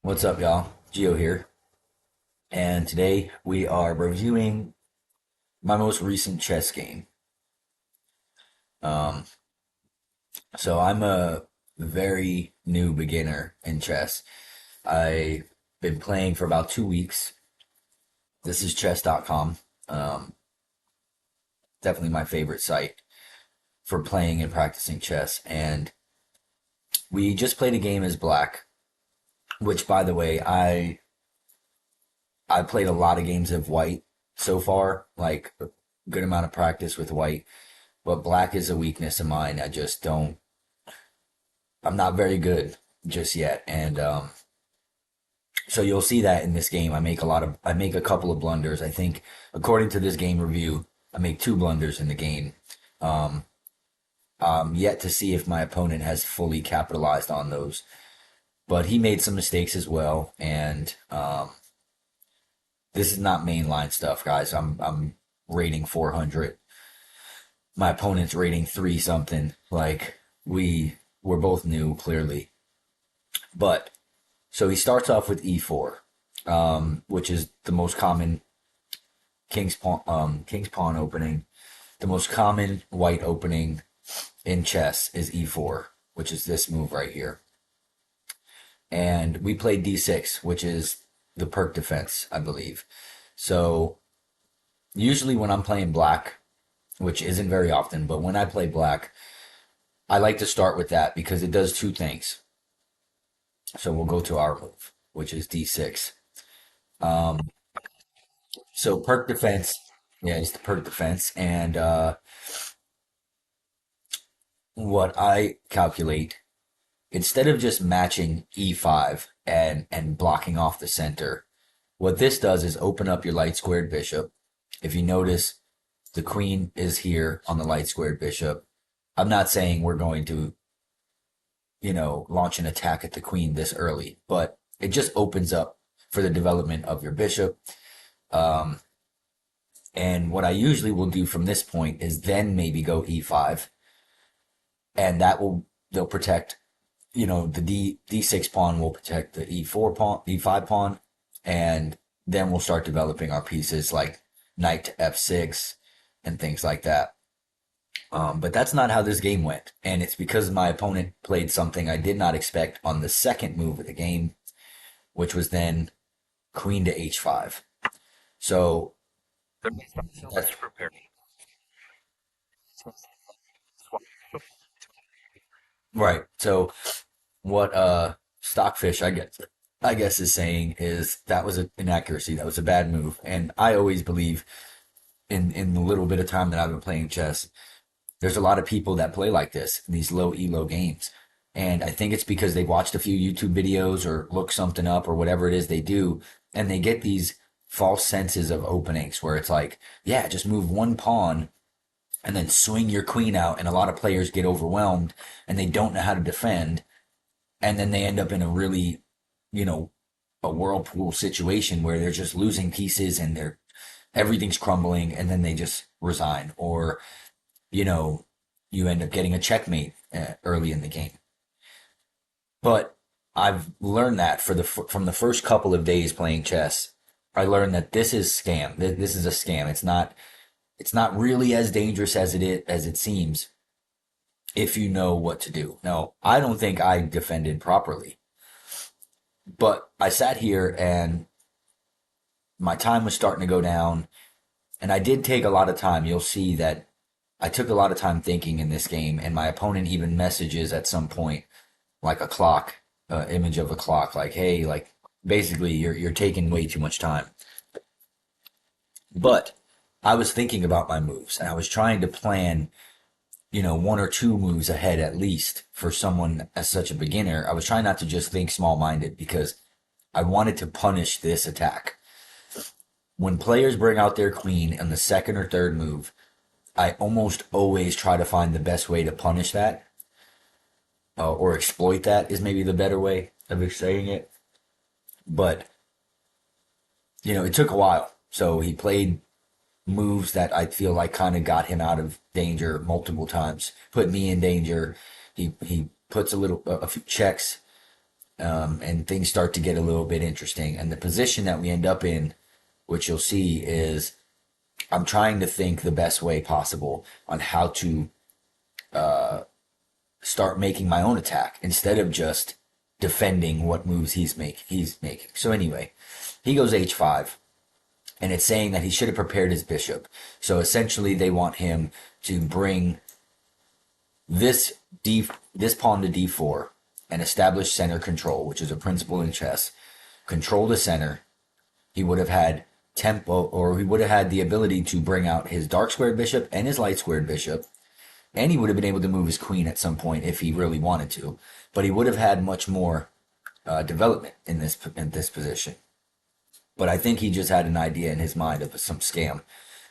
What's up, y'all? Geo here, and today we are reviewing my most recent chess game. Um, so I'm a very new beginner in chess. I've been playing for about 2 weeks. This is chess.com. Um, Definitely my favorite site for playing and practicing chess. And we just played a game as black, which, by the way, I played a lot of games of white so far, like a good amount of practice with white. But black is a weakness of mine. I just don't. I'm not very good just yet, and so you'll see that in this game. I make a couple of blunders. I think, according to this game review, I make two blunders in the game. Um, I'm yet to see if my opponent has fully capitalized on those, but he made some mistakes as well. And this is not mainline stuff, guys. I'm rating 400. My opponent's rating three something. Like we're both new, clearly. But so he starts off with e4, which is the most common king's pawn opening. The most common white opening in chess is e4, which is this move right here. And we played d6, which is the perk defense, I believe. So usually when I'm playing black, which isn't very often, but when I play black, I like to start with that because it does two things. So we'll go to our move, which is d6. Um, so perk defense, yeah, it's the perk defense. And what I calculate, instead of just matching e5 and blocking off the center, what this does is open up your light squared bishop. If you notice, the queen is here on the light squared bishop. I'm not saying we're going to, launch an attack at the queen this early, but it just opens up for the development of your bishop. Um, and what I usually will do from this point is then maybe go e5, and they'll protect, the d6 pawn will protect the e4 pawn, e5 pawn, and then we'll start developing our pieces like knight to f6 and things like that. But that's not how this game went. And it's because my opponent played something I did not expect on the second move of the game, which was then queen to h5. So that's right. So what Stockfish I guess is saying is that was an inaccuracy. That was a bad move. And I always believe in the little bit of time that I've been playing chess, there's a lot of people that play like this in these low elo games. And I think it's because they've watched a few YouTube videos or looked something up or whatever it is they do, and they get these false senses of openings where it's like, yeah, just move one pawn and then swing your queen out, and a lot of players get overwhelmed and they don't know how to defend, and then they end up in a really, you know, a whirlpool situation where they're just losing pieces and everything's crumbling, and then they just resign, or you know, you end up getting a checkmate early in the game. But I've learned that from the first couple of days playing chess. I learned that this is scam. This is a scam. It's not really as dangerous as it seems if you know what to do. Now, I don't think I defended properly, but I sat here and my time was starting to go down, and I did take a lot of time. You'll see that I took a lot of time thinking in this game, and my opponent even messages at some point, like a clock, image of a clock, like, "Hey, like basically you're taking way too much time." But I was thinking about my moves, and I was trying to plan, one or two moves ahead at least for someone as such a beginner. I was trying not to just think small-minded because I wanted to punish this attack. When players bring out their queen on the second or third move, I almost always try to find the best way to punish that, or exploit that is maybe the better way of saying it. But, it took a while. So he played moves that I feel like kind of got him out of danger multiple times, put me in danger. He puts a few checks and things start to get a little bit interesting. And the position that we end up in, which you'll see, is I'm trying to think the best way possible on how to start making my own attack instead of just defending what moves he's making. So anyway, he goes h5, and it's saying that he should have prepared his bishop. So essentially, they want him to bring this this pawn to d4 and establish center control, which is a principle in chess. Control the center. He would have had tempo, or he would have had the ability to bring out his dark squared bishop and his light squared bishop, and he would have been able to move his queen at some point if he really wanted to. But he would have had much more development in this position. But I think he just had an idea in his mind of some scam.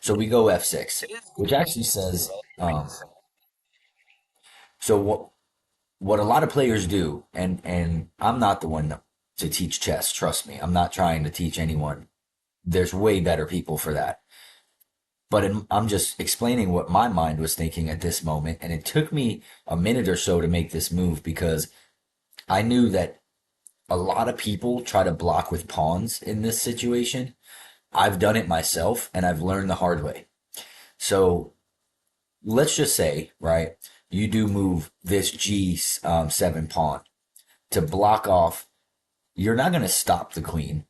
So we go f6, which actually says, so what a lot of players do, and I'm not the one to teach chess. Trust me, I'm not trying to teach anyone. There's way better people for that. But I'm just explaining what my mind was thinking at this moment, and it took me a minute or so to make this move because I knew that a lot of people try to block with pawns in this situation. I've done it myself, and I've learned the hard way. So let's just say, right, you do move this G7 pawn to block off. You're not going to stop the queen.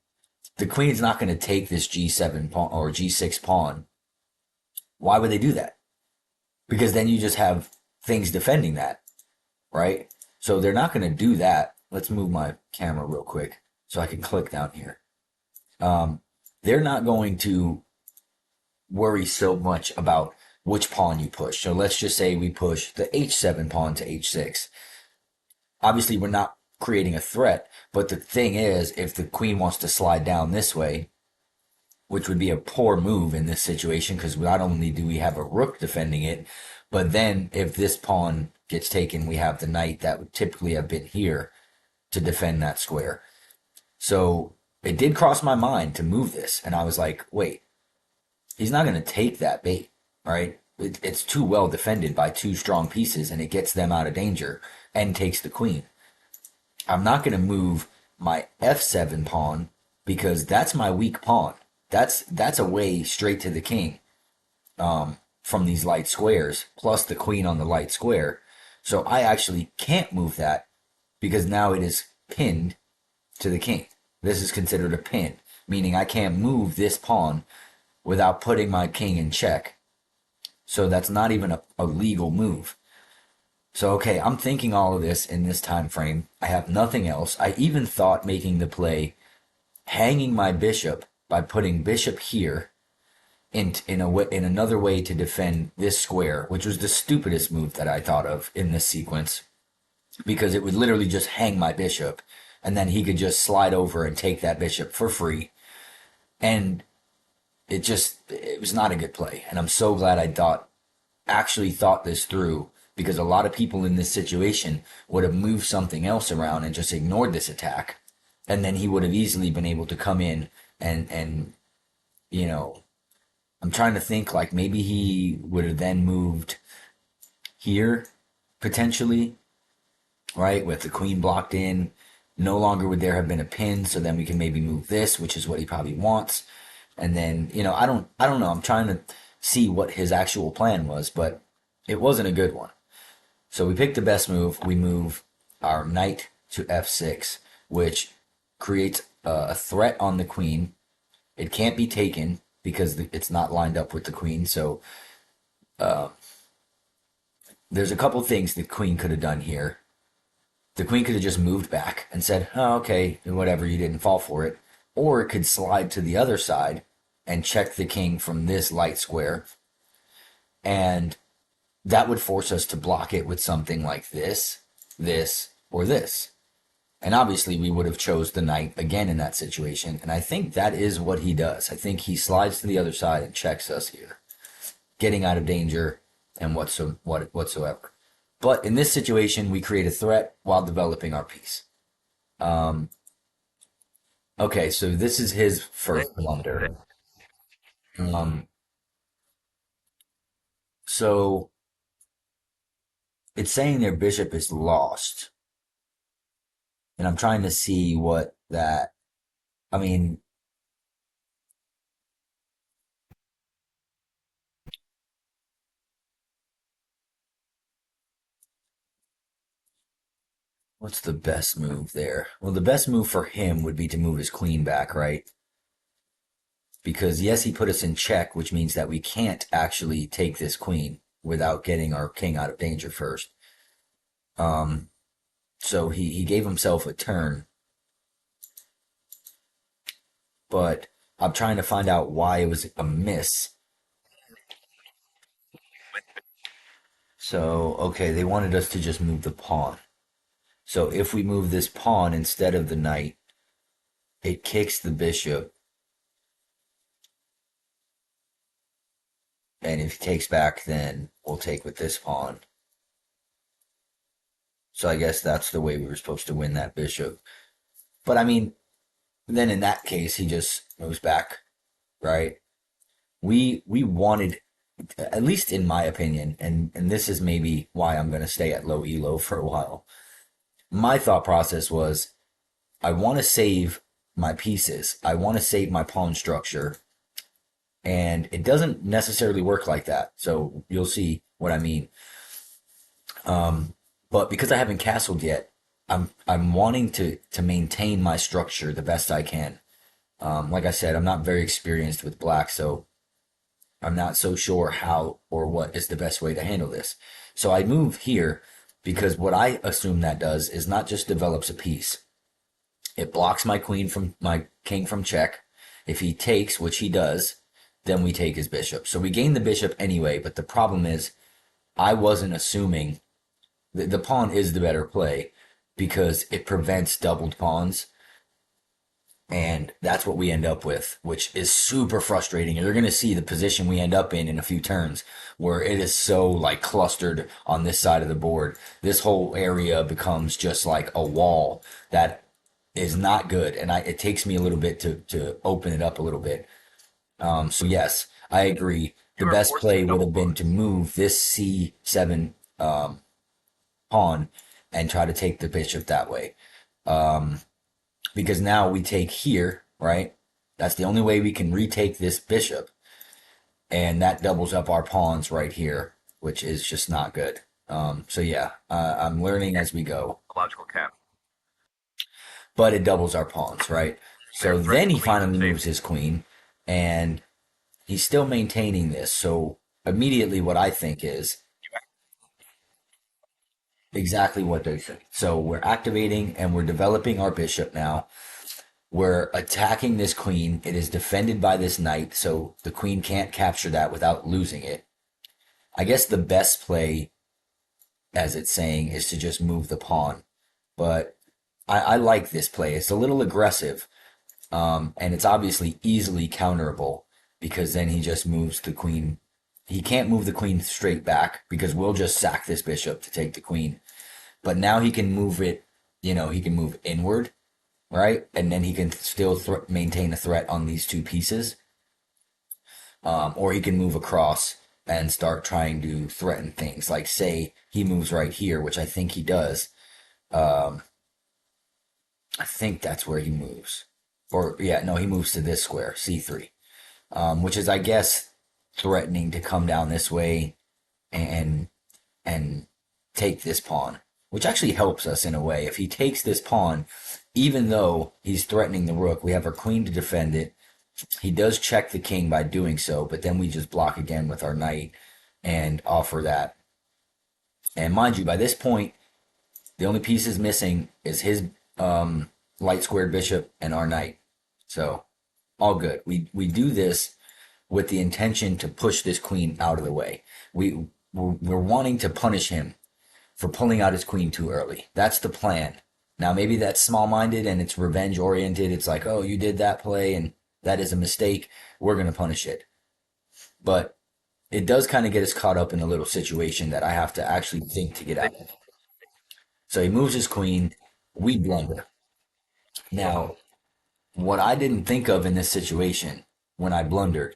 The queen's not going to take this G7 pawn or G6 pawn. Why would they do that? Because then you just have things defending that, right? So they're not going to do that. Let's move my camera real quick so I can click down here. They're not going to worry so much about which pawn you push. So let's just say we push the h7 pawn to h6. Obviously, we're not creating a threat, but the thing is, if the queen wants to slide down this way, which would be a poor move in this situation because not only do we have a rook defending it, but then if this pawn gets taken, we have the knight that would typically have been here to defend that square. So it did cross my mind to move this, and I was like, wait, he's not going to take that bait, right? It's too well defended by two strong pieces, and it gets them out of danger and takes the queen. I'm not going to move my f7 pawn because that's my weak pawn. That's a way straight to the king from these light squares, plus the queen on the light square. So I actually can't move that because now it is pinned to the king. This is considered a pin, meaning I can't move this pawn without putting my king in check. So that's not even a legal move. So, okay, I'm thinking all of this in this time frame. I have nothing else. I even thought making the play hanging my bishop by putting bishop here in another way to defend this square, which was the stupidest move that I thought of in this sequence, because it would literally just hang my bishop, and then he could just slide over and take that bishop for free. And it was not a good play. And I'm so glad I actually thought this through, because a lot of people in this situation would have moved something else around and just ignored this attack. And then he would have easily been able to come in and you know, I'm trying to think, like, maybe he would have then moved here, potentially, right, with the queen blocked in. No longer would there have been a pin, so then we can maybe move this, which is what he probably wants. And then, I don't know. I'm trying to see what his actual plan was, but it wasn't a good one. So we picked the best move. We move our knight to f6, which creates a threat on the queen. It can't be taken because it's not lined up with the queen. So there's a couple things the queen could have done here. The queen could have just moved back and said, oh, okay, whatever, you didn't fall for it. Or it could slide to the other side and check the king from this light square. And that would force us to block it with something like this, or this. And obviously we would have chose the knight again in that situation. And I think that is what he does. I think he slides to the other side and checks us here, getting out of danger and whatsoever. But in this situation, we create a threat while developing our piece. Okay, so this is his first blunder. Um, so it's saying their bishop is lost. And I'm trying to see what that. I mean, what's the best move there? Well, the best move for him would be to move his queen back, right? Because yes, he put us in check, which means that we can't actually take this queen without getting our king out of danger first. Um, so he gave himself a turn, but I'm trying to find out why it was a miss. So, okay, they wanted us to just move the pawn. So if we move this pawn instead of the knight, it kicks the bishop, and if he takes back, then we'll take with this pawn. So I guess that's the way we were supposed to win that bishop. But I mean, then in that case, he just moves back, right? We wanted, at least in my opinion, and this is maybe why I'm going to stay at low elo for a while. My thought process was I want to save my pieces. I want to save my pawn structure, and it doesn't necessarily work like that. So you'll see what I mean. But because I haven't castled yet, I'm wanting to maintain my structure the best I can. Like I said, I'm not very experienced with black, so I'm not so sure how or what is the best way to handle this. So I move here because what I assume that does is not just develops a piece. It blocks my queen from my king from check. If he takes, which he does, then we take his bishop. So we gain the bishop anyway, but the problem is I wasn't assuming the pawn is the better play because it prevents doubled pawns. And that's what we end up with, which is super frustrating. You're going to see the position we end up in a few turns where it is so like clustered on this side of the board. This whole area becomes just like a wall that is not good. And it takes me a little bit to open it up a little bit. So yes, I agree. The best play would have been to move this C7 pawn and try to take the bishop that way. Because now we take here, right? That's the only way we can retake this bishop, and that doubles up our pawns right here, which is just not good. So yeah, I'm learning as we go. Logical cap. But it doubles our pawns, right? So then he finally moves his queen, and he's still maintaining this. So immediately, what I think is exactly what they say. So we're activating and we're developing our bishop now. We're attacking this queen. It is defended by this knight, so the queen can't capture that without losing it. I guess the best play, as it's saying, is to just move the pawn. But I like this play. It's a little aggressive, and it's obviously easily counterable because then he just moves the queen. He can't move the queen straight back because we'll just sack this bishop to take the queen. But now he can move it, he can move inward, right? And then he can still maintain a threat on these two pieces. Or he can move across and start trying to threaten things. Like, say, he moves right here, which I think he does. Um, I think that's where he moves. Or, yeah, no, he moves to this square, C3, which is, I guess, threatening to come down this way and and take this pawn, which actually helps us in a way. If he takes this pawn, even though he's threatening the rook, we have our queen to defend it. He does check the king by doing so, but then we just block again with our knight and offer that. And mind you, by this point, the only pieces missing is his light squared bishop and our knight. So all good. We do this with the intention to push this queen out of the way. We're wanting to punish him for pulling out his queen too early. That's the plan. Now, maybe that's small minded and it's revenge oriented. It's like, oh, you did that play and that is a mistake. We're going to punish it. But it does kind of get us caught up in a little situation that I have to actually think to get out of. So he moves his queen. We blunder. Now, what I didn't think of in this situation when I blundered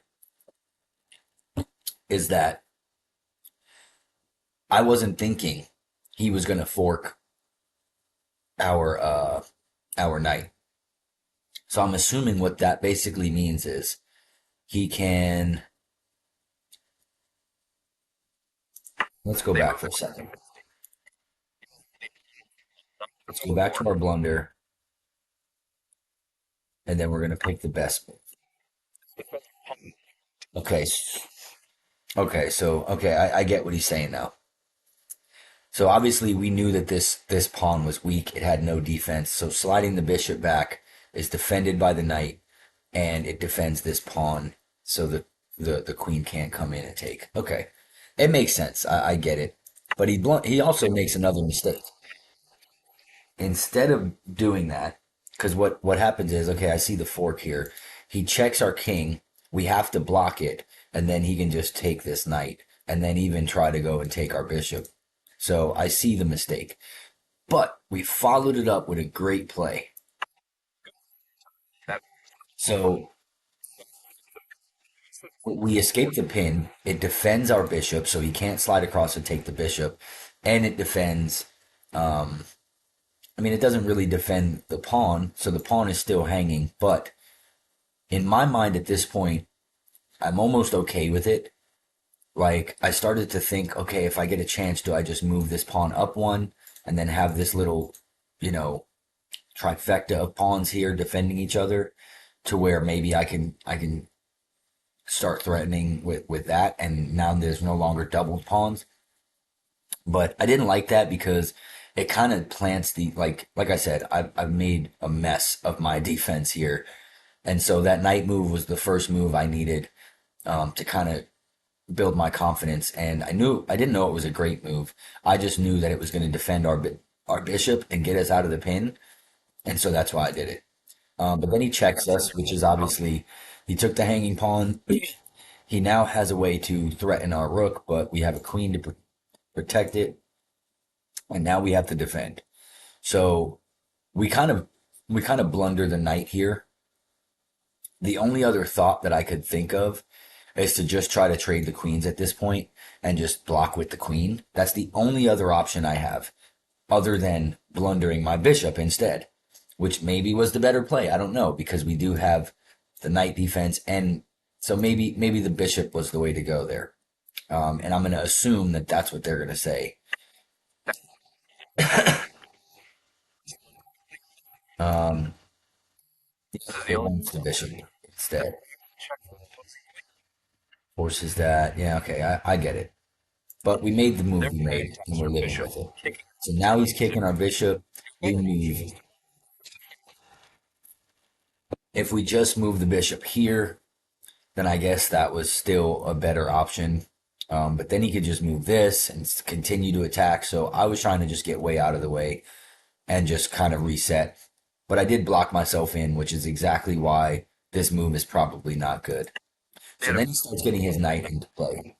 is that I wasn't thinking he was going to fork our our knight. So I'm assuming what that basically means is he can. Let's go back for a second. Let's go back to our blunder, and then we're gonna pick the best move. Okay. Okay. I get what he's saying now. So obviously we knew that this pawn was weak. It had no defense. So sliding the bishop back is defended by the knight, and it defends this pawn, so that the queen can't come in and take. Okay, it makes sense. I get it. But he also makes another mistake. Instead of doing that, because what happens is, okay, I see the fork here. He checks our king. We have to block it, and then he can just take this knight, and then even try to go and take our bishop. So I see the mistake, but we followed it up with a great play. So we escape the pin. It defends our bishop, so he can't slide across and take the bishop, and it defends. Um, I mean, it doesn't really defend the pawn, so the pawn is still hanging. But in my mind, at this point, I'm almost okay with it. Like I started to think, okay, if I get a chance, do I just move this pawn up one and then have this little, you know, trifecta of pawns here defending each other, to where maybe I can start threatening with that, and now there's no longer double pawns. But I didn't like that because it kind of plants the, like I said, I've made a mess of my defense here, and so that knight move was the first move I needed, to kind of build my confidence. And I didn't know it was a great move. I just knew that it was going to defend our bishop and get us out of the pin, and so that's why I did it. But then he checks us, which is obviously he took the hanging pawn. He now has a way to threaten our rook, but we have a queen to protect it, and now we have to defend. So we kind of we kind of blunder the knight here. The only other thought that I could think of is to just try to trade the queens at this point and just block with the queen. That's the only other option I have, other than blundering my bishop instead, which maybe was the better play. I don't know, because we do have the knight defense, and so maybe the bishop was the way to go there. And I'm going to assume that that's what they're going to say. Um, it wants the bishop instead. Forces that. Yeah, okay, I get it. But we made the move we made, and we're living with it. So now he's kicking our bishop. We move. If we just move the bishop here, then I guess that was still a better option. But then he could just move this and continue to attack. So I was trying to just get way out of the way and just kind of reset. But I did block myself in, which is exactly why this move is probably not good. So then he starts getting his knight into play.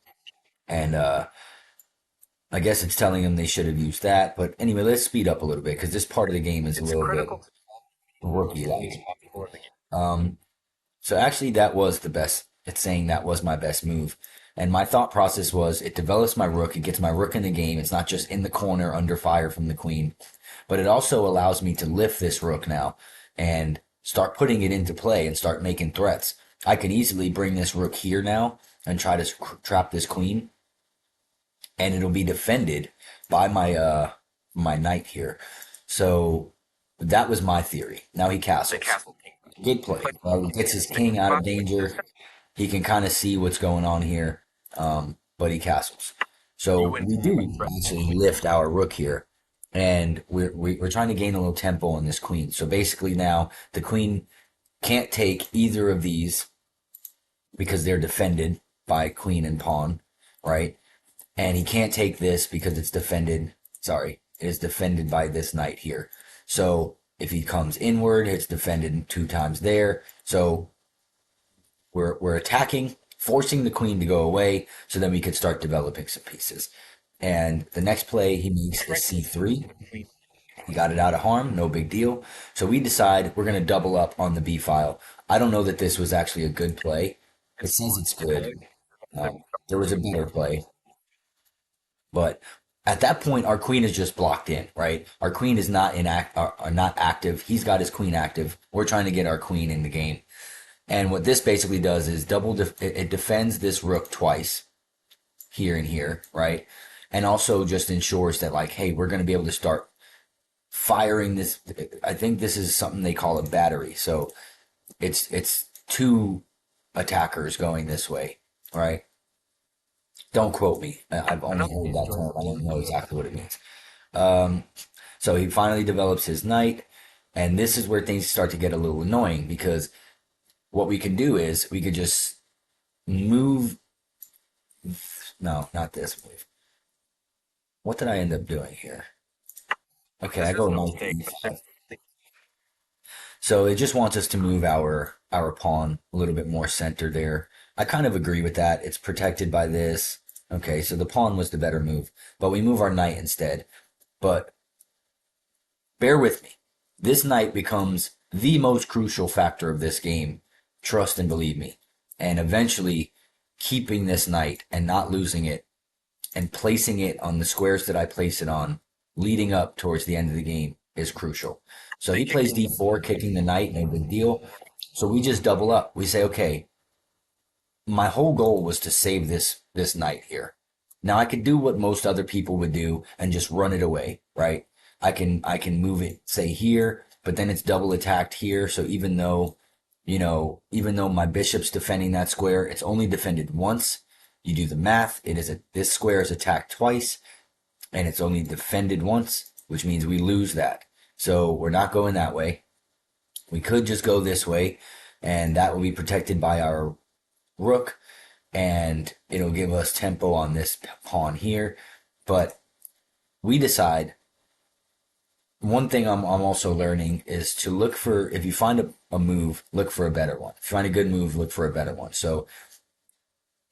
And I guess it's telling him they should have used that. But anyway, let's speed up a little bit because this part of the game is a little bit rookie like. Um, so actually, that was the best. It's saying that was my best move. And my thought process was it develops my rook, it gets my rook in the game. It's not just in the corner under fire from the queen, but it also allows me to lift this rook now and start putting it into play and start making threats. I can easily bring this rook here now and try to trap this queen, and it'll be defended by my knight here. So that was my theory. Now he castles. Good play. He gets his king out of danger. He can kind of see what's going on here, but he castles. So we do actually lift our rook here, and we're trying to gain a little tempo on this queen. So basically now the queen can't take either of these because they're defended by queen and pawn, right? And he can't take this because it's defended. Sorry, it is defended by this knight here. So if he comes inward, it's defended two times there. So we're attacking, forcing the queen to go away, so then we could start developing some pieces. And the next play he makes is c3. He got it out of harm, no big deal. So we decide we're going to double up on the b file. I don't know that this was actually a good play. It says it's good. There was a better play, but At that point, our queen is just blocked in, right? Our queen is not not active. He's got his queen active. We're trying to get our queen in the game. And what this basically does is it defends this rook twice here and here, right? And also just ensures that like, hey, we're going to be able to start firing this. I think this is something they call a battery. So it's two attackers going this way, right? Don't quote me. I've only heard that term. I don't know exactly what it means. Um, so he finally develops his knight, and this is where things start to get a little annoying because what we can do is we could just move. No, not this move. What did I end up doing here? Okay, I go knight e5. So it just wants us to move our pawn a little bit more center there. I kind of agree with that. It's protected by this. Okay, so the pawn was the better move, but we move our knight instead. But bear with me. This knight becomes the most crucial factor of this game. Trust and believe me. And eventually, keeping this knight and not losing it and placing it on the squares that I place it on, leading up towards the end of the game, is crucial. So he plays d4, kicking the knight, no big deal. So we just double up. We say, okay, my whole goal was to save this knight here. Now I could do what most other people would do and just run it away, right? I can move it, say here, but then it's double attacked here. So even though my bishop's defending that square, it's only defended once. You do the math. This square is attacked twice, and it's only defended once, which means we lose that. So we're not going that way. We could just go this way, and that will be protected by our rook, and it'll give us tempo on this pawn here. But we decide, one thing I'm also learning is to look for, if you find a move, look for a better one. If you find a good move, look for a better one. So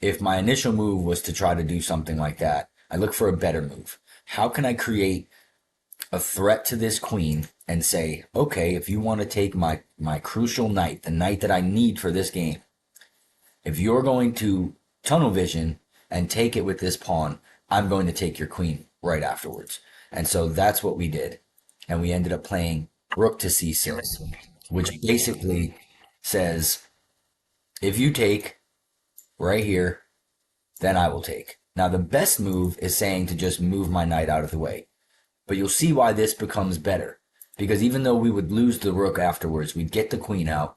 if my initial move was to try to do something like that, I look for a better move. How can I create a threat to this queen and say, okay, if you want to take my crucial knight, the knight that I need for this game, if you're going to tunnel vision and take it with this pawn, I'm going to take your queen right afterwards. And so that's what we did. And we ended up playing rook to c6, which basically says, if you take right here, then I will take. Now the best move is saying to just move my knight out of the way. But you'll see why this becomes better. Because even though we would lose the rook afterwards, we'd get the queen out,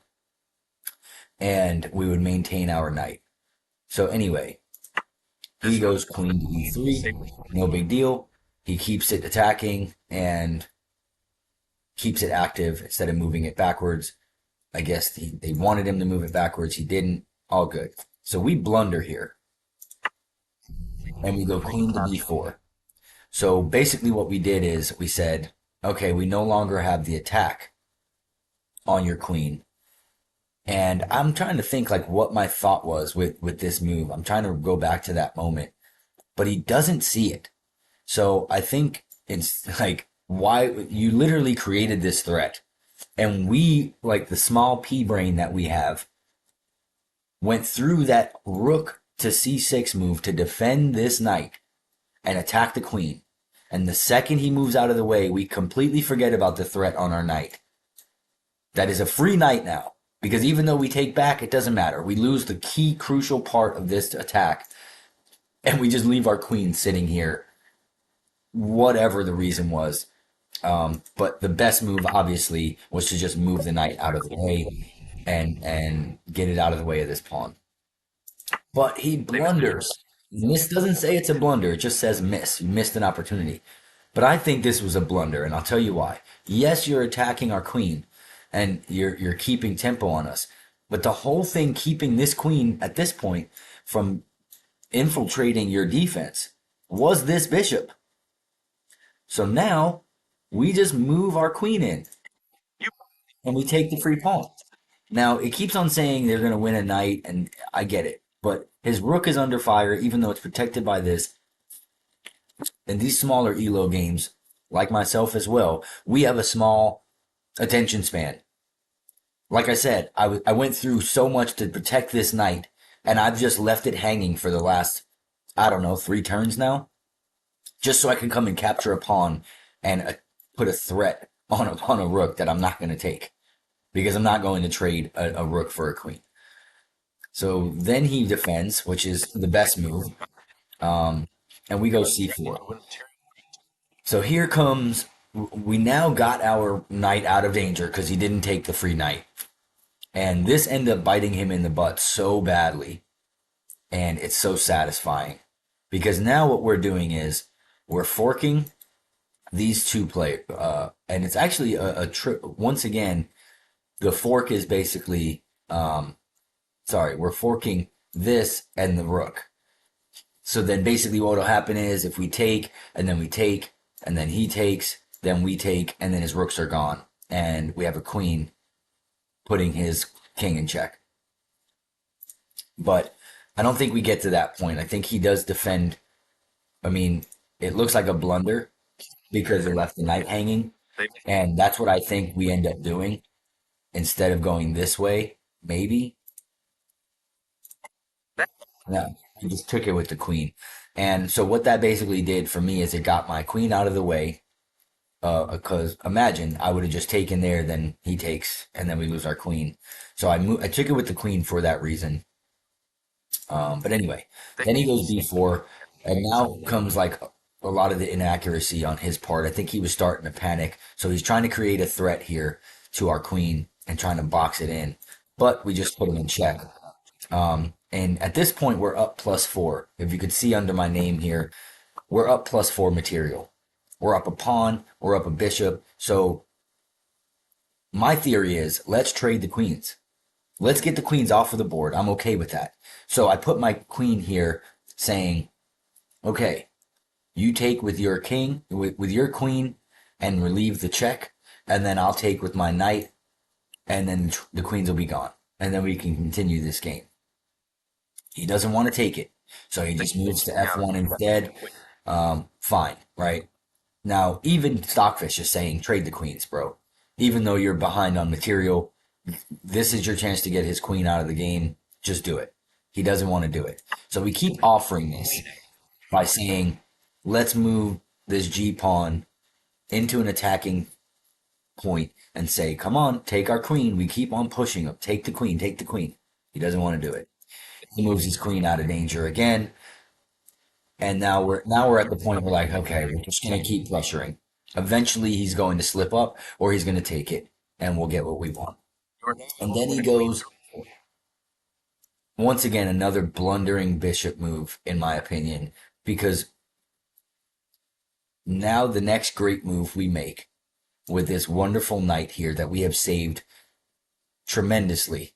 and we would maintain our knight. So anyway, he goes queen to e3, no big deal. He keeps it attacking and keeps it active instead of moving it backwards. I guess they wanted him to move it backwards. He didn't. All good. So we blunder here, and we go queen to b4. So basically what we did is we said, okay, we no longer have the attack on your queen. And I'm trying to think like what my thought was with this move. I'm trying to go back to that moment, but he doesn't see it. So I think it's like, why you literally created this threat, and we, like the small pea brain that we have, went through that rook to c6 move to defend this knight and attack the queen. And the second he moves out of the way, we completely forget about the threat on our knight. That is a free knight now, because even though we take back, it doesn't matter. We lose the key crucial part of this attack, and we just leave our queen sitting here, whatever the reason was. But the best move, obviously, was to just move the knight out of the way and get it out of the way of this pawn. But he blunders. Miss doesn't say it's a blunder, it just says miss. You missed an opportunity. But I think this was a blunder, and I'll tell you why. Yes, you're attacking our queen, and you're keeping tempo on us. But the whole thing keeping this queen at this point from infiltrating your defense was this bishop. So now we just move our queen in, and we take the free pawn. Now, it keeps on saying they're going to win a knight, and I get it. But his rook is under fire, even though it's protected by this. In these smaller ELO games, like myself as well, we have a small attention span. Like I said, I went through so much to protect this knight, and I've just left it hanging for the last, I don't know, 3 turns now. just so I can come and capture a pawn and put a threat on a rook that I'm not going to take because I'm not going to trade a rook for a queen. So then he defends, which is the best move, um, and we go c4. So here comes. We now got our knight out of danger because he didn't take the free knight, and this ended up biting him in the butt so badly, and it's so satisfying because now what we're doing is we're forking these two play, and it's actually a trip. Once again, the fork is basically, sorry, we're forking this and the rook. So then basically what will happen is if we take and then we take and then he takes, then we take and then his rooks are gone and we have a queen putting his king in check. But I don't think we get to that point. I think he does defend. I mean, it looks like a blunder because they left the knight hanging, and that's what I think we end up doing instead of going this way. Maybe no, he just took it with the queen, and so what that basically did for me is it got my queen out of the way. Because imagine I would have just taken there, then he takes, and then we lose our queen. So I took it with the queen for that reason. But anyway, then he goes b4, and now comes like a lot of the inaccuracy on his part. I think he was starting to panic, so he's trying to create a threat here to our queen and trying to box it in. But we just put him in check. And at this point, we're up +4. If you could see under my name here, we're up +4 material. We're up a pawn, we're up a bishop. So my theory is let's trade the queens. Let's get the queens off of the board. I'm okay with that. So I put my queen here saying, okay, you take with your king, with your queen, and relieve the check, and then I'll take with my knight, and then the queens will be gone. And then we can continue this game. He doesn't want to take it, so he just moves to f1 instead. Fine, right? Now, even Stockfish is saying trade the queens, bro. Even though you're behind on material, this is your chance to get his queen out of the game. Just do it. He doesn't want to do it. So we keep offering this by saying, let's move this G pawn into an attacking point and say, come on, take our queen. We keep on pushing him. Take the queen, take the queen. He doesn't want to do it. He moves his queen out of danger again. And now we're at the point where like, okay, we're just gonna keep pressuring. Eventually he's going to slip up or he's gonna take it and we'll get what we want. And then he goes once again another blundering bishop move, in my opinion, because now the next great move we make with this wonderful knight here that we have saved tremendously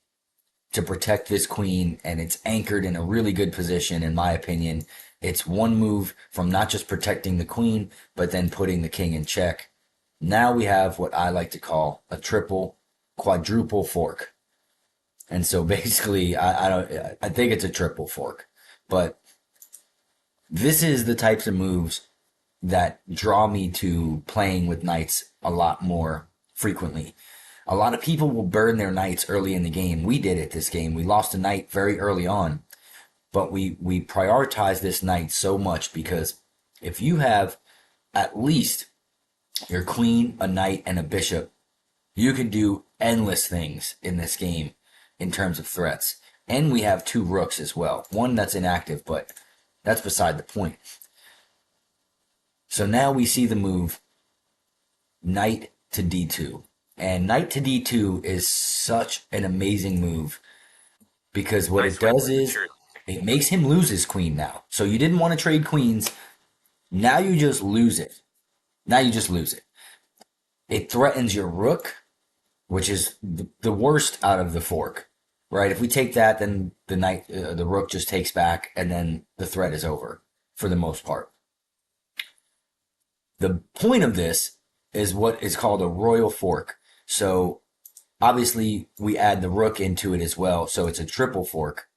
to protect this queen, and it's anchored in a really good position, in my opinion. It's one move from not just protecting the queen, but then putting the king in check. Now we have what I like to call a triple, quadruple fork. And so basically, I think it's a triple fork. But this is the types of moves that draw me to playing with knights a lot more frequently. A lot of people will burn their knights early in the game. We did it this game. We lost a knight very early on. But we prioritize this knight so much because if you have at least your queen, a knight, and a bishop, you can do endless things in this game in terms of threats. And we have two rooks as well. One that's inactive, but that's beside the point. So now we see the move knight to d2. And knight to d2 is such an amazing move because what it does is it makes him lose his queen now. So you didn't want to trade queens. Now you just lose it. Now you just lose it. It threatens your rook, which is the worst out of the fork, right? If we take that, then the knight, the rook just takes back, and then the threat is over for the most part. The point of this is what is called a royal fork. So obviously we add the rook into it as well. So it's a triple fork,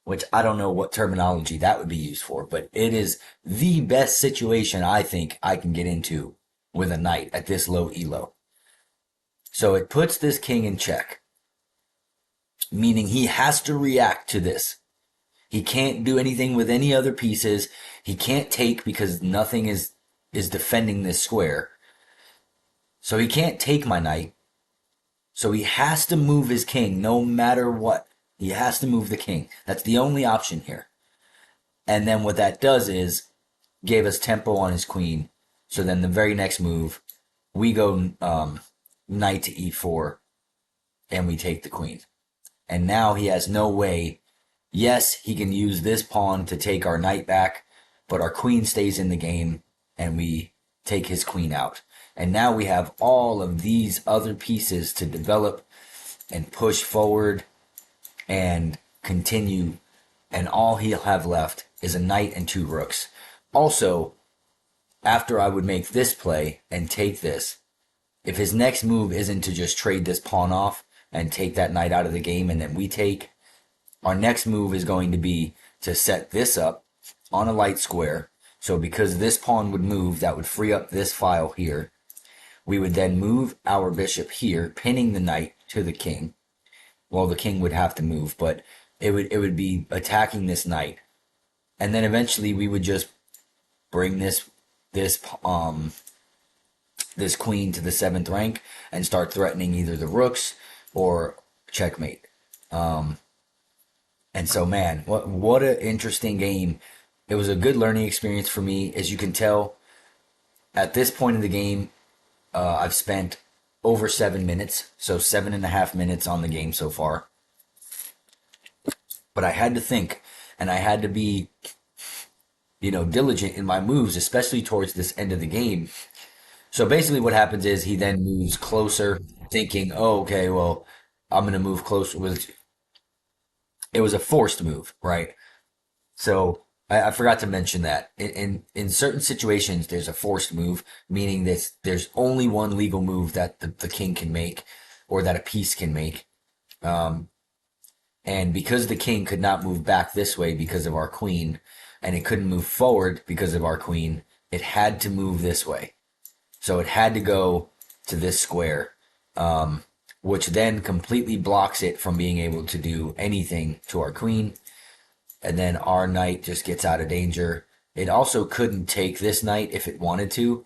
which I don't know what terminology that would be used for, but it is the best situation I think I can get into with a knight at this low elo. So it puts this king in check, meaning he has to react to this. He can't do anything with any other pieces. He can't take because nothing is defending this square. So he can't take my knight. So he has to move his king no matter what. He has to move the king. That's the only option here. And then what that does is gave us tempo on his queen. So then the very next move, we go knight to e4 and we take the queen. And now he has no way. Yes, he can use this pawn to take our knight back, but our queen stays in the game and we take his queen out. And now we have all of these other pieces to develop and push forward and continue. And all he'll have left is a knight and two rooks. Also, after I would make this play and take this, if his next move isn't to just trade this pawn off and take that knight out of the game and then we take, our next move is going to be to set this up on a light square. So because this pawn would move, that would free up this file here. We would then move our bishop here, pinning the knight to the king. Well, the king would have to move, but it would be attacking this knight. And then eventually we would just bring this queen to the 7th rank and start threatening either the rooks or checkmate. And so, man, what an interesting game. It was a good learning experience for me. As you can tell, at this point in the game, I've spent over 7 minutes, so 7.5 minutes on the game so far. But I had to think, and I had to be, diligent in my moves, especially towards this end of the game. So basically what happens is he then moves closer, thinking, oh, okay, well, I'm going to move closer. It was a forced move, right? So I forgot to mention that. In certain situations, there's a forced move, meaning that there's only one legal move that the king can make or that a piece can make. And because the king could not move back this way because of our queen, and it couldn't move forward because of our queen, it had to move this way. So it had to go to this square, which then completely blocks it from being able to do anything to our queen. And then our knight just gets out of danger. It also couldn't take this knight if it wanted to,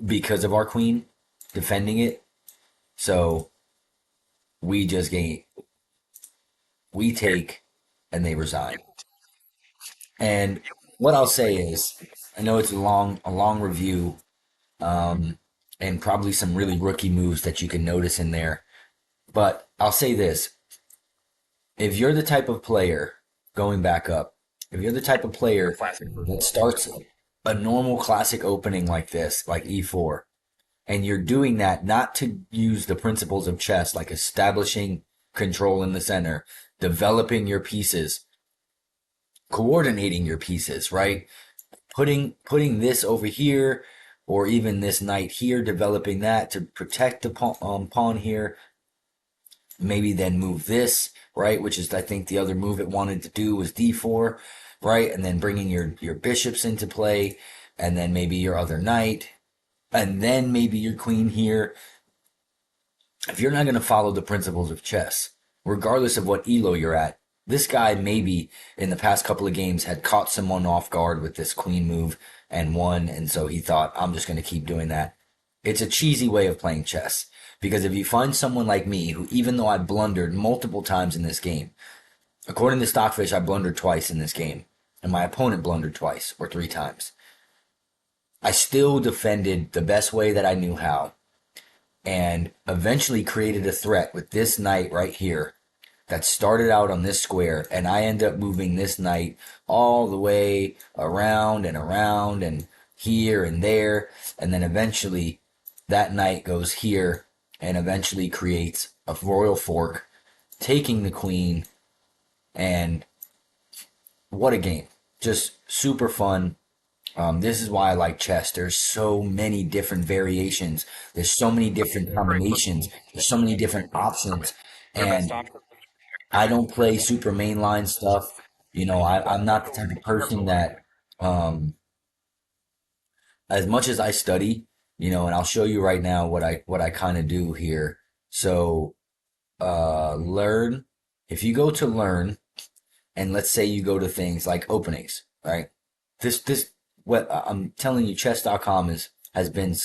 because of our queen defending it. So we just we take, and they resign. And what I'll say is, I know it's a long review, and probably some really rookie moves that you can notice in there. But I'll say this: if you're the type of player going back up, if you're the type of player that starts a normal classic opening like this, like e4, and you're doing that not to use the principles of chess, like establishing control in the center, developing your pieces, coordinating your pieces, right? Putting this over here, or even this knight here, developing that to protect the pawn here. Maybe then move this, right? Which is, I think, the other move it wanted to do was d4, right? And then bringing your bishops into play, and then maybe your other knight, and then maybe your queen here. If you're not going to follow the principles of chess, regardless of what elo you're at, this guy maybe in the past couple of games had caught someone off guard with this queen move and won, and so he thought, I'm just going to keep doing that. It's a cheesy way of playing chess, because if you find someone like me, who even though I blundered multiple times in this game, according to Stockfish, I blundered twice in this game, and my opponent blundered twice or 3 times, I still defended the best way that I knew how, and eventually created a threat with this knight right here that started out on this square, and I end up moving this knight all the way around and here and there, and then eventually that knight goes here and eventually creates a royal fork, taking the queen. And what a game. Just super fun. This is why I like chess. There's so many different variations. There's so many different combinations. There's so many different options. And I don't play super mainline stuff. I'm not the type of person that, as much as I study, and I'll show you right now what I kind of do here. So, learn. If you go to learn And let's say you go to things like openings, right? This what I'm telling you, chess.com has been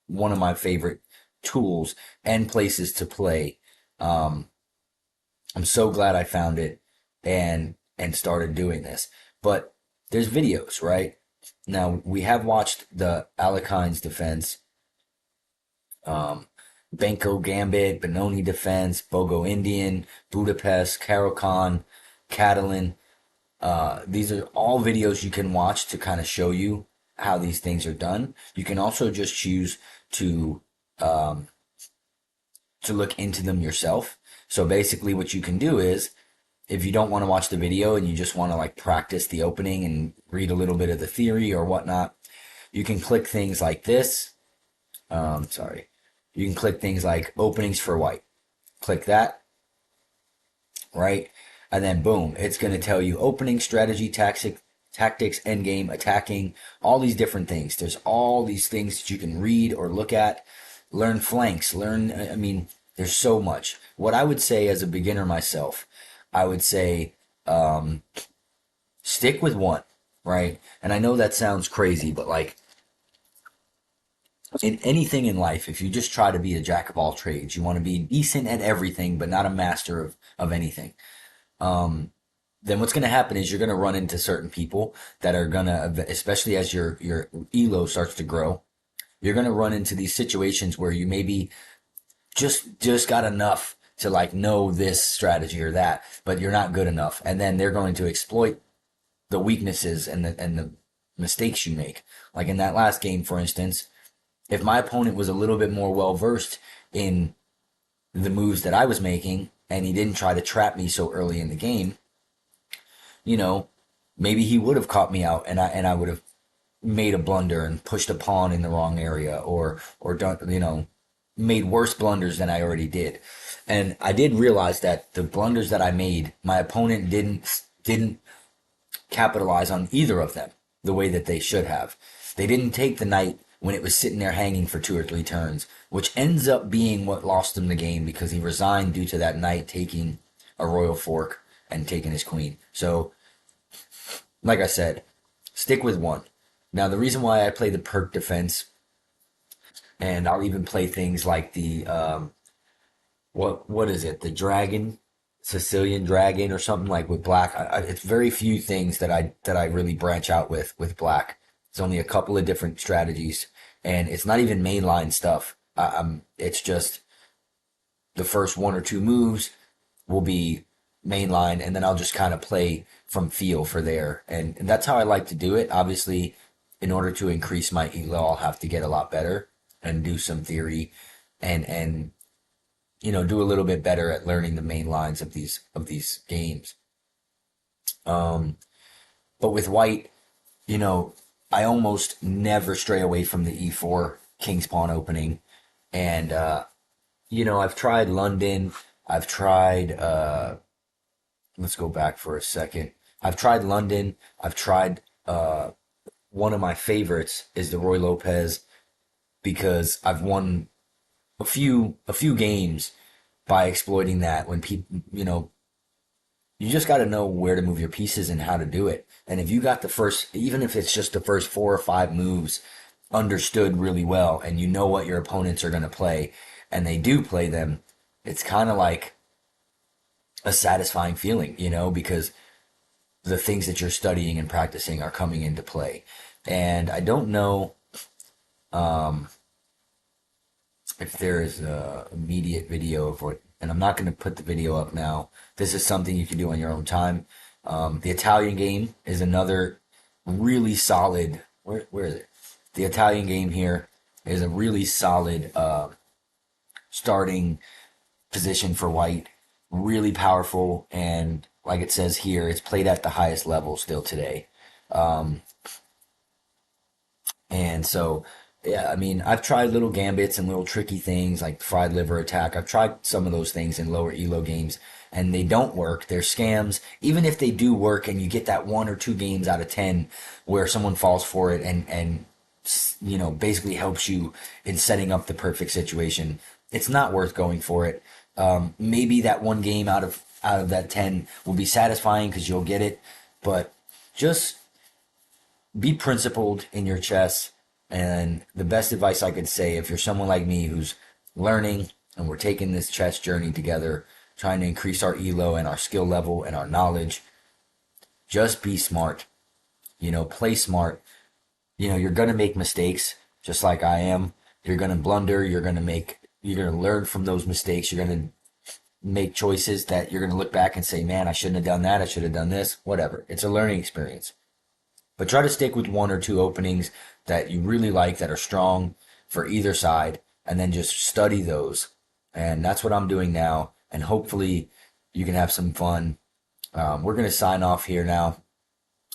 one of my favorite tools and places to play. Um, I'm so glad I found it and started doing this. But there's videos, right? Now we have watched the Alekhines defense, um, Benko Gambit, Benoni defense, Bogo Indian, Budapest, Caro-Kann, Catalan. These are all videos you can watch to kind of show you how these things are done. You can also just choose to um, to look into them yourself. So basically, what you can do is, if you don't want to watch the video and you just want to like practice the opening and read a little bit of the theory or whatnot, you can click things like this. Sorry, you can click things like openings for white. Click that, right? And then boom, it's going to tell you opening, strategy, tactics, endgame, attacking, all these different things. There's all these things that you can read or look at, learn flanks, I mean, there's so much. What I would say as a beginner myself, I would say stick with one, right? And I know that sounds crazy, but like in anything in life, if you just try to be a jack of all trades, you want to be decent at everything, but not a master of anything. Then what's going to happen is you're going to run into certain people that are going to, especially as your elo starts to grow, you're going to run into these situations where you maybe just got enough to like know this strategy or that, but you're not good enough, and then they're going to exploit the weaknesses and the mistakes you make. Like in that last game, for instance, if my opponent was a little bit more well versed in the moves that I was making, and he didn't try to trap me so early in the game, you know, maybe he would have caught me out, and I would have made a blunder and pushed a pawn in the wrong area, or done, made worse blunders than I already did. And I did realize that the blunders that I made, my opponent didn't capitalize on either of them the way that they should have. They didn't take the knight when it was sitting there hanging for 2 or 3 turns, which ends up being what lost him the game, because he resigned due to that knight taking a royal fork and taking his queen. So, like I said, stick with one. Now, the reason why I play the perk defense, and I'll even play things like the what is it? The dragon, Sicilian dragon, or something like with black. It's very few things that I really branch out with black. It's only a couple of different strategies, and it's not even mainline stuff. It's just the first 1 or 2 moves will be mainline, and then I'll just kind of play from feel for there, and that's how I like to do it. Obviously, in order to increase my elo, I'll have to get a lot better and do some theory, and do a little bit better at learning the main lines of these games. But with white, I almost never stray away from the e4 king's pawn opening, and I've tried London. I've tried. Let's go back for a second. I've tried London. I've tried. One of my favorites is the Roy Lopez, because I've won a few games by exploiting that. When people, you just got to know where to move your pieces and how to do it. And if you got the first, even if it's just the first 4 or 5 moves understood really well, and you know what your opponents are going to play, and they do play them, it's kind of like a satisfying feeling, because the things that you're studying and practicing are coming into play. And I don't know if there is a immediate video of what, and I'm not going to put the video up now. This is something you can do on your own time. The Italian game is another really solid. Where is it? The Italian game here is a really solid starting position for white. Really powerful, and like it says here, it's played at the highest level still today. And so, yeah, I mean, I've tried little gambits and little tricky things like fried liver attack. I've tried some of those things in lower elo games, and they don't work. They're scams. Even if they do work, and you get that 1 or 2 games out of 10 where someone falls for it and basically helps you in setting up the perfect situation, it's not worth going for it. Maybe that one game out of that 10 will be satisfying because you'll get it, but just be principled in your chess. And the best advice I could say, if you're someone like me who's learning and we're taking this chess journey together, trying to increase our elo and our skill level and our knowledge, just be smart. Play smart. You're gonna make mistakes, just like I am. You're gonna blunder. You're gonna learn from those mistakes. You're gonna make choices that you're gonna look back and say, "Man, I shouldn't have done that. I should have done this." Whatever. It's a learning experience. But try to stick with one or two openings that you really like that are strong for either side, and then just study those. And that's what I'm doing now. And hopefully, you can have some fun. We're gonna sign off here now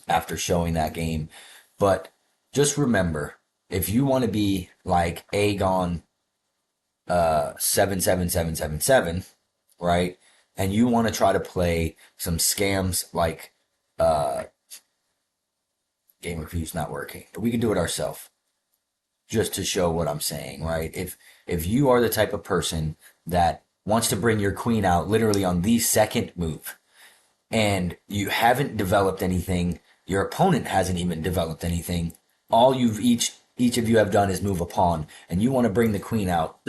after showing that game. But just remember, if you want to be like Aegon 77777, right? And you want to try to play some scams like game review's not working, but we can do it ourselves just to show what I'm saying, right? If you are the type of person that wants to bring your queen out literally on the second move, and you haven't developed anything, your opponent hasn't even developed anything, all you've each of you have done is move a pawn, and you want to bring the queen out,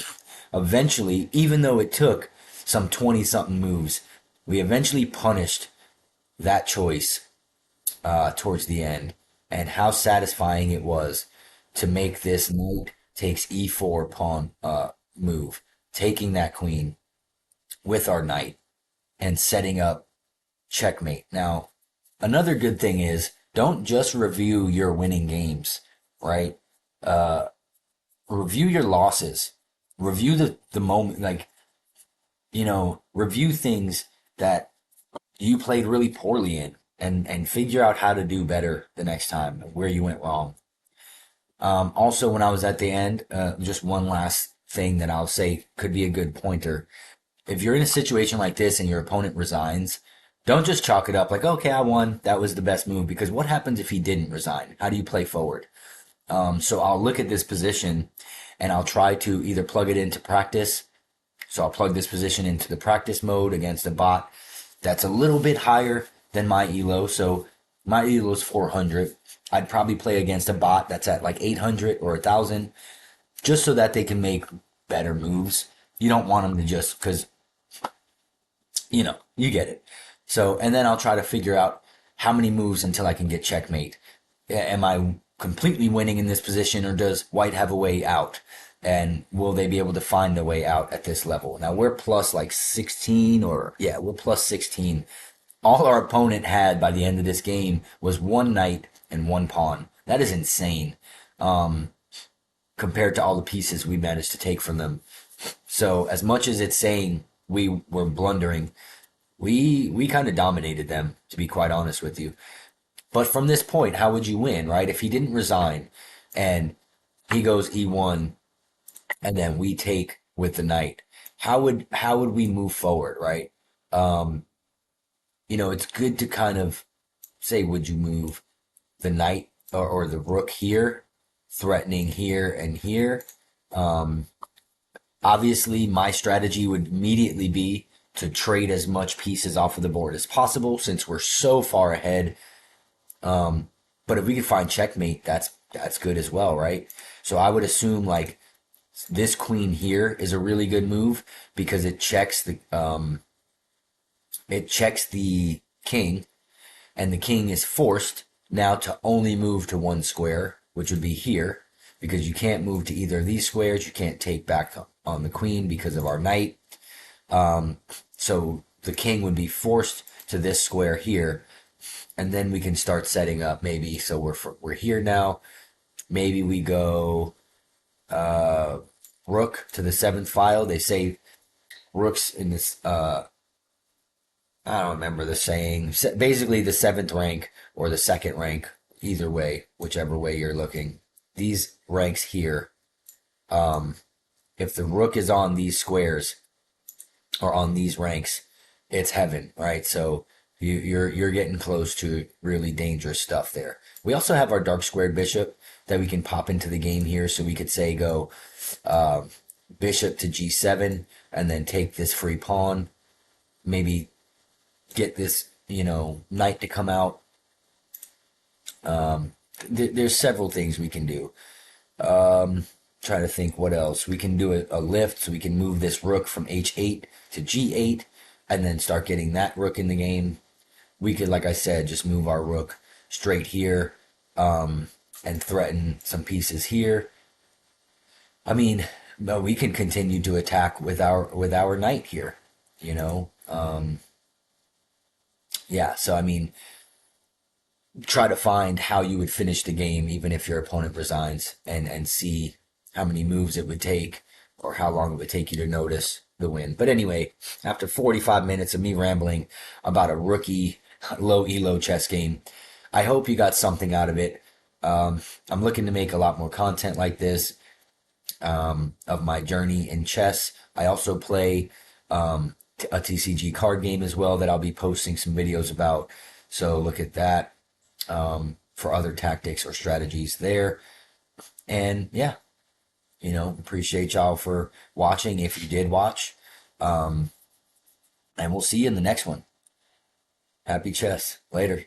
eventually, even though it took some 20 something moves, we eventually punished that choice towards the end, and how satisfying it was to make this knight takes e4 pawn move, taking that queen with our knight and setting up checkmate. Now, another good thing is don't just review your winning games, right? Review your losses. Review the moment, like, review things that you played really poorly in, and figure out how to do better the next time, where you went wrong. Also, when I was at the end, just one last thing that I'll say could be a good pointer. If you're in a situation like this and your opponent resigns, don't just chalk it up like, okay, I won. That was the best move. Because what happens if he didn't resign? How do you play forward? So I'll look at this position and I'll try to either plug it into practice. So I'll plug this position into the practice mode against a bot that's a little bit higher than my elo. So my elo is 400. I'd probably play against a bot that's at like 800 or 1,000, just so that they can make better moves. You don't want them to just, because, you get it. So, and then I'll try to figure out how many moves until I can get checkmate. Am I completely winning in this position, or does white have a way out? And will they be able to find a way out at this level? Now we're plus like 16, we're plus 16. All our opponent had by the end of this game was one knight and one pawn. That is insane, compared to all the pieces we managed to take from them. So as much as it's saying we were blundering, we kind of dominated them, to be quite honest with you. But from this point, how would you win, right? If he didn't resign and he goes E1 and then we take with the knight, how would we move forward, right? It's good to kind of say, would you move the knight or the rook here, threatening here and here? Obviously, my strategy would immediately be to trade as much pieces off of the board as possible, since we're so far ahead. But if we could find checkmate, that's good as well, right? So I would assume like this queen here is a really good move, because it checks the king, and the king is forced now to only move to one square, which would be here, because you can't move to either of these squares. You can't take back on the queen because of our knight. So the king would be forced to this square here, and then we can start setting up maybe. So we're here now. Maybe we go rook to the 7th file. They say rooks in this, I don't remember the saying. Basically the 7th rank or the 2nd rank, either way, whichever way you're looking. These ranks here, if the rook is on these squares or on these ranks, it's heaven, right? So you're getting close to really dangerous stuff there. We also have our dark squared bishop that we can pop into the game here. So we could say go bishop to g7, and then take this free pawn. Maybe get this, knight to come out. There's several things we can do. Try to think what else. We can do a lift, so we can move this rook from h8 to g8, and then start getting that rook in the game. We could, like I said, just move our rook straight here, and threaten some pieces here. I mean, we can continue to attack with our knight here. You know, yeah. So I mean, try to find how you would finish the game, even if your opponent resigns, and see how many moves it would take or how long it would take you to notice the win. But anyway, after 45 minutes of me rambling about a rookie low elo chess game, I hope you got something out of it. I'm looking to make a lot more content like this, of my journey in chess. I also play a TCG card game as well that I'll be posting some videos about. So look at that, for other tactics or strategies there. And yeah, appreciate y'all for watching if you did watch. And we'll see you in the next one. Happy chess. Later.